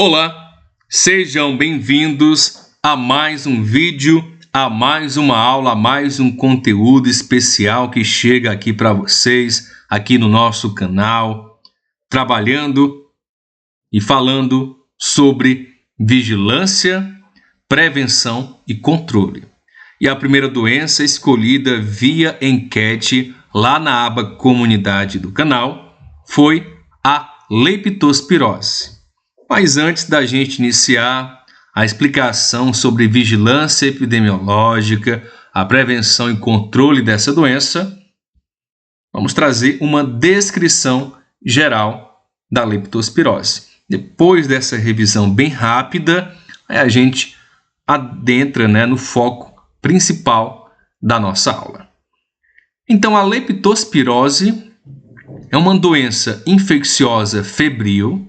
Olá, sejam bem-vindos a mais um vídeo, a mais uma aula, a mais um conteúdo especial que chega aqui para vocês, aqui no nosso canal, trabalhando e falando sobre vigilância, prevenção e controle. E a primeira doença escolhida via enquete lá na aba comunidade do canal foi a leptospirose. Mas antes da gente iniciar a explicação sobre vigilância epidemiológica, a prevenção e controle dessa doença, vamos trazer uma descrição geral da leptospirose. Depois dessa revisão bem rápida, a gente adentra no foco principal da nossa aula. Então, a leptospirose é uma doença infecciosa febril.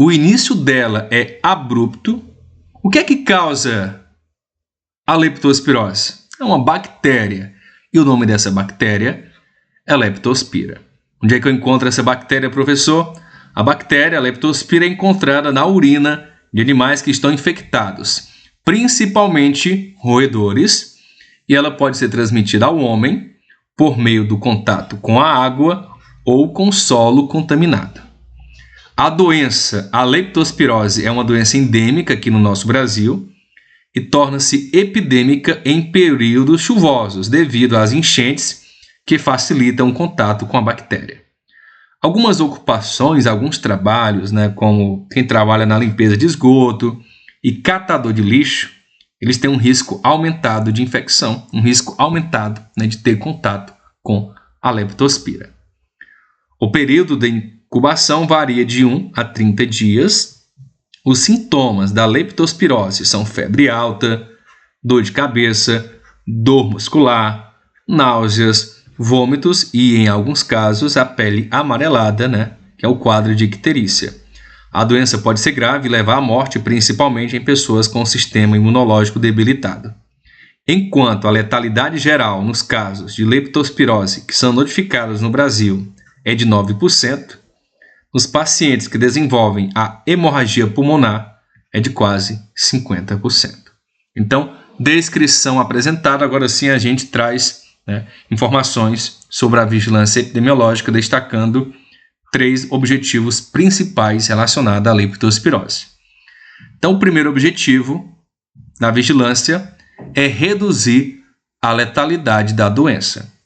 O início dela é abrupto. O que é que causa a leptospirose? É uma bactéria. E o nome dessa bactéria é Leptospira. Onde é que eu encontro essa bactéria, professor? A bactéria, a Leptospira, é encontrada na urina de animais que estão infectados, principalmente roedores, e ela pode ser transmitida ao homem por meio do contato com a água ou com solo contaminado. A doença, a leptospirose, é uma doença endêmica aqui no nosso Brasil e torna-se epidêmica em períodos chuvosos, devido às enchentes que facilitam o contato com a bactéria. Algumas ocupações, alguns trabalhos, como quem trabalha na limpeza de esgoto e catador de lixo, eles têm um risco aumentado de infecção, um risco aumentado de ter contato com a leptospira. O período de incubação varia de 1 a 30 dias. Os sintomas da leptospirose são febre alta, dor de cabeça, dor muscular, náuseas, vômitos e, em alguns casos, a pele amarelada, que é o quadro de icterícia. A doença pode ser grave e levar à morte, principalmente em pessoas com sistema imunológico debilitado. Enquanto a letalidade geral nos casos de leptospirose que são notificados no Brasil é de 9%, os pacientes que desenvolvem a hemorragia pulmonar é de quase 50%. Então, descrição apresentada, agora sim a gente traz informações sobre a vigilância epidemiológica, destacando 3 objetivos principais relacionados à leptospirose. Então, o primeiro objetivo da vigilância é reduzir a letalidade da doença.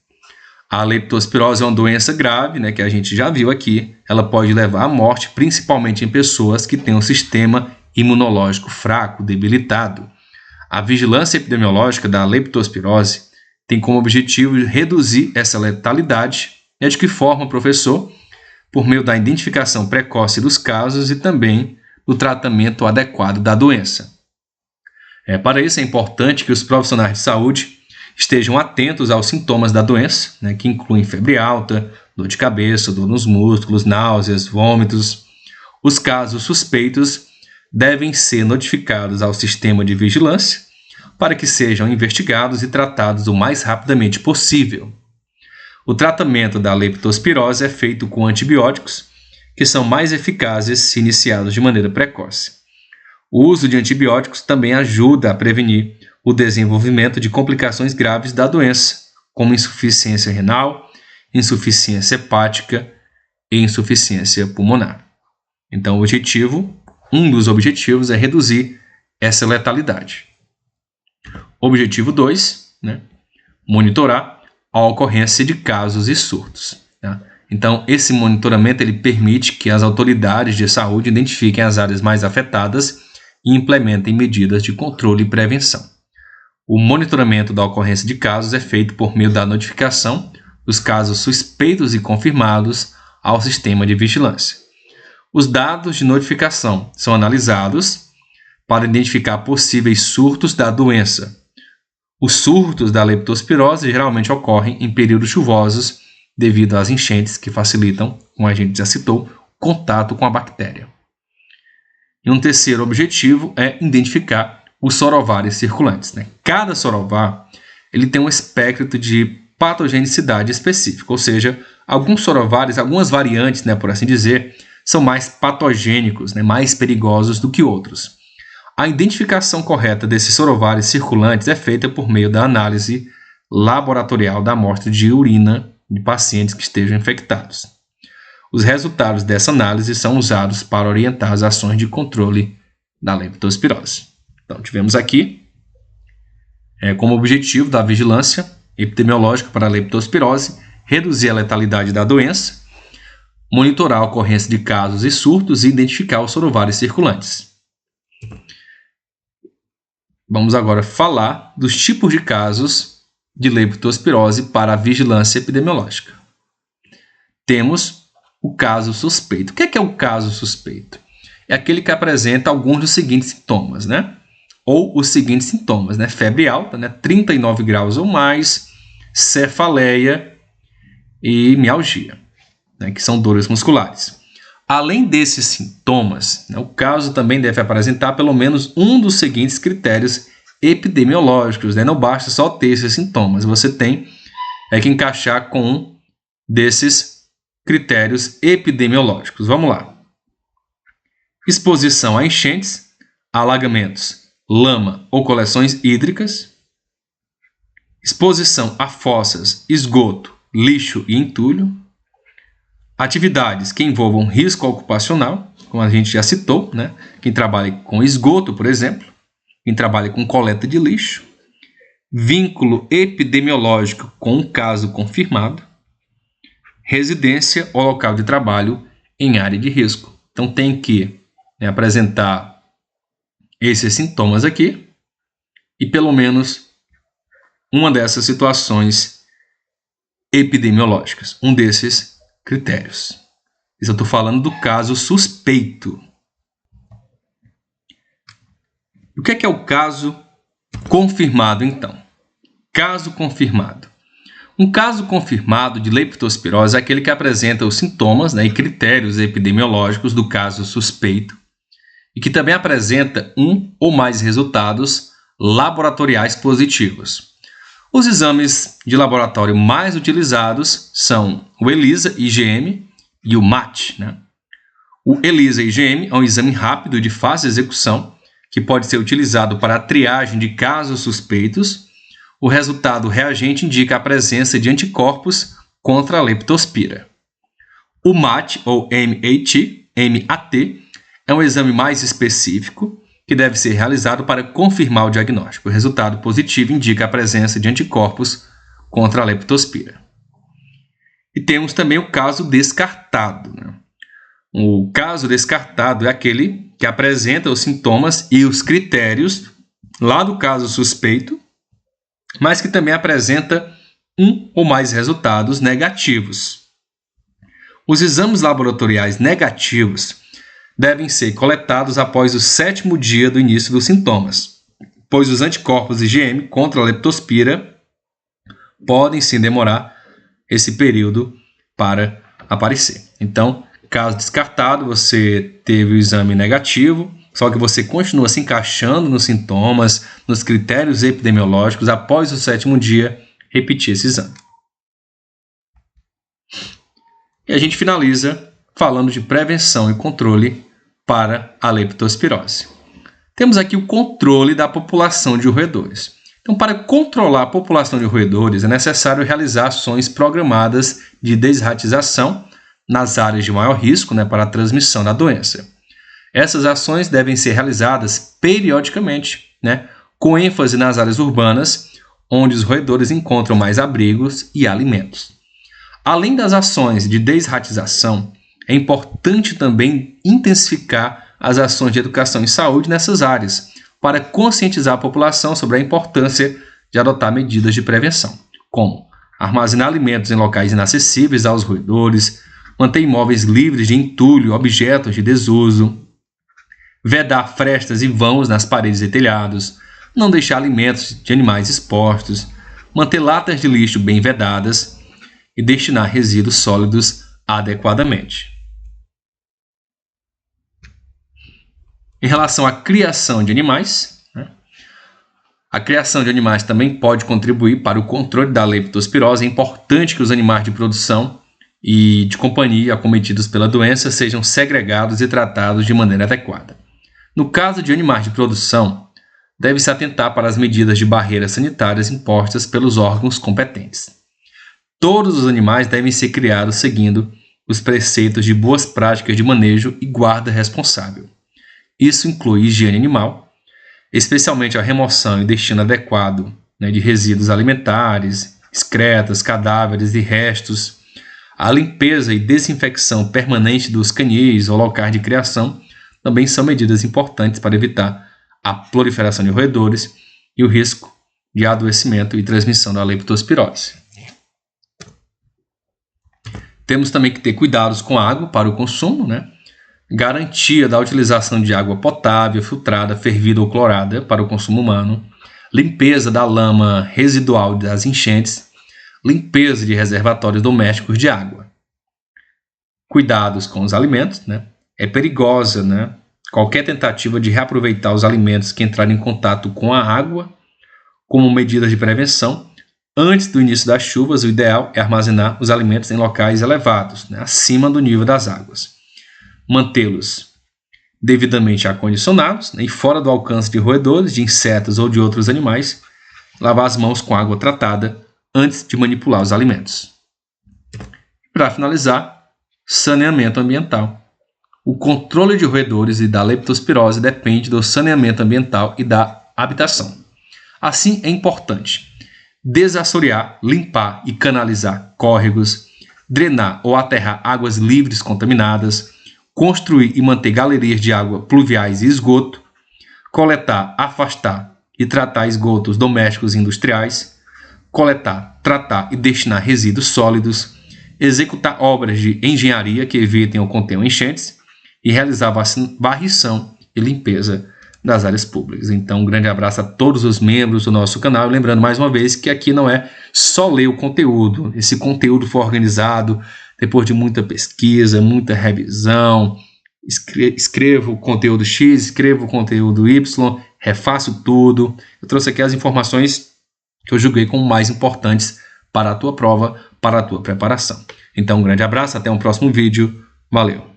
A leptospirose é uma doença grave, que a gente já viu aqui. Ela pode levar à morte, principalmente em pessoas que têm um sistema imunológico fraco, debilitado. A vigilância epidemiológica da leptospirose tem como objetivo reduzir essa letalidade. De que forma, professor? Por meio da identificação precoce dos casos e também do tratamento adequado da doença. Para isso, é importante que os profissionais de saúde estejam atentos aos sintomas da doença, que incluem febre alta, dor de cabeça, dor nos músculos, náuseas, vômitos. Os casos suspeitos devem ser notificados ao sistema de vigilância para que sejam investigados e tratados o mais rapidamente possível. O tratamento da leptospirose é feito com antibióticos, que são mais eficazes se iniciados de maneira precoce. O uso de antibióticos também ajuda a prevenir o desenvolvimento de complicações graves da doença, como insuficiência renal, insuficiência hepática e insuficiência pulmonar. Então, um dos objetivos é reduzir essa letalidade. Objetivo 2, monitorar a ocorrência de casos e surtos. Então, esse monitoramento ele permite que as autoridades de saúde identifiquem as áreas mais afetadas e implementem medidas de controle e prevenção. O monitoramento da ocorrência de casos é feito por meio da notificação dos casos suspeitos e confirmados ao sistema de vigilância. Os dados de notificação são analisados para identificar possíveis surtos da doença. Os surtos da leptospirose geralmente ocorrem em períodos chuvosos devido às enchentes que facilitam, como a gente já citou, contato com a bactéria. E um terceiro objetivo é identificar os sorovares circulantes. Cada sorovar ele tem um espectro de patogenicidade específico, ou seja, alguns sorovares, algumas variantes, por assim dizer, são mais patogênicos, né, mais perigosos do que outros. A identificação correta desses sorovários circulantes é feita por meio da análise laboratorial da amostra de urina de pacientes que estejam infectados. Os resultados dessa análise são usados para orientar as ações de controle da leptospirose. Então, tivemos aqui, como objetivo da vigilância epidemiológica para a leptospirose, reduzir a letalidade da doença, monitorar a ocorrência de casos e surtos e identificar os sorovários circulantes. Vamos agora falar dos tipos de casos de leptospirose para a vigilância epidemiológica. Temos o caso suspeito. O que é o caso suspeito? É aquele que apresenta alguns dos seguintes sintomas, né? Ou os seguintes sintomas, né? Febre alta, né? 39 graus ou mais, cefaleia e mialgia, né? Que são dores musculares. Além desses sintomas, né, o caso também deve apresentar pelo menos um dos seguintes critérios epidemiológicos, né? Não basta só ter esses sintomas, você tem que encaixar com um desses critérios epidemiológicos. Vamos lá. Exposição a enchentes, alagamentos, lama ou coleções hídricas. Exposição a fossas, esgoto, lixo e entulho. Atividades que envolvam risco ocupacional, como a gente já citou, né? Quem trabalha com esgoto, por exemplo, quem trabalha com coleta de lixo. Vínculo epidemiológico com um caso confirmado. Residência ou local de trabalho em área de risco. Então tem que apresentar esses sintomas aqui e pelo menos uma dessas situações epidemiológicas, um desses critérios. Isso eu estou falando do caso suspeito. O que é o caso confirmado, então? Caso confirmado. Um caso confirmado de leptospirose é aquele que apresenta os sintomas, né, e critérios epidemiológicos do caso suspeito e que também apresenta um ou mais resultados laboratoriais positivos. Os exames de laboratório mais utilizados são o ELISA-IgM e o MAT, né? O ELISA-IgM é um exame rápido de fácil execução que pode ser utilizado para a triagem de casos suspeitos. O resultado reagente indica a presença de anticorpos contra a leptospira. O MAT, ou MAT, é um exame mais específico que deve ser realizado para confirmar o diagnóstico. O resultado positivo indica a presença de anticorpos contra a leptospira. E temos também o caso descartado, né? O caso descartado é aquele que apresenta os sintomas e os critérios lá do caso suspeito, mas que também apresenta um ou mais resultados negativos. Os exames laboratoriais negativos devem ser coletados após o 7º dia do início dos sintomas, pois os anticorpos IgM contra a leptospira podem sim demorar esse período para aparecer. Então, caso descartado, você teve o exame negativo, só que você continua se encaixando nos sintomas, nos critérios epidemiológicos, após o 7º dia, repetir esse exame. E a gente finaliza falando de prevenção e controle para a leptospirose. Temos aqui o controle da população de roedores. Então, para controlar a população de roedores, é necessário realizar ações programadas de desratização nas áreas de maior risco, né, para a transmissão da doença. Essas ações devem ser realizadas periodicamente, né, com ênfase nas áreas urbanas, onde os roedores encontram mais abrigos e alimentos. Além das ações de desratização, é importante também intensificar as ações de educação em saúde nessas áreas, para conscientizar a população sobre a importância de adotar medidas de prevenção, como armazenar alimentos em locais inacessíveis aos roedores, manter imóveis livres de entulho, objetos de desuso, vedar frestas e vãos nas paredes e telhados, não deixar alimentos de animais expostos, manter latas de lixo bem vedadas e destinar resíduos sólidos adequadamente. Em relação à criação de animais, né, a criação de animais também pode contribuir para o controle da leptospirose. É importante que os animais de produção e de companhia acometidos pela doença sejam segregados e tratados de maneira adequada. No caso de animais de produção, deve-se atentar para as medidas de barreiras sanitárias impostas pelos órgãos competentes. Todos os animais devem ser criados seguindo os preceitos de boas práticas de manejo e guarda responsável. Isso inclui higiene animal, especialmente a remoção e destino adequado de resíduos alimentares, excretas, cadáveres e restos, a limpeza e desinfecção permanente dos canis ou locais de criação também são medidas importantes para evitar a proliferação de roedores e o risco de adoecimento e transmissão da leptospirose. Temos também que ter cuidados com a água para o consumo, Garantia da utilização de água potável, filtrada, fervida ou clorada para o consumo humano, limpeza da lama residual das enchentes, limpeza de reservatórios domésticos de água. Cuidados com os alimentos, É perigosa, qualquer tentativa de reaproveitar os alimentos que entrarem em contato com a água como medida de prevenção. Antes do início das chuvas, o ideal é armazenar os alimentos em locais elevados, acima do nível das águas. Mantê-los devidamente acondicionados e fora do alcance de roedores, de insetos ou de outros animais. Lavar as mãos com água tratada antes de manipular os alimentos. Para finalizar, saneamento ambiental. O controle de roedores e da leptospirose depende do saneamento ambiental e da habitação. Assim, é importante desassorear, limpar e canalizar córregos, drenar ou aterrar águas livres contaminadas, construir e manter galerias de água pluviais e esgoto, coletar, afastar e tratar esgotos domésticos e industriais, coletar, tratar e destinar resíduos sólidos, executar obras de engenharia que evitem ou contenham enchentes e realizar varrição e limpeza das áreas públicas. Então, um grande abraço a todos os membros do nosso canal. Lembrando mais uma vez que aqui não é só ler o conteúdo. Esse conteúdo foi organizado depois de muita pesquisa, muita revisão. Escrevo o conteúdo X, escrevo o conteúdo Y, refaço tudo. Eu trouxe aqui as informações que eu julguei como mais importantes para a tua prova, para a tua preparação. Então, um grande abraço, até um próximo vídeo. Valeu!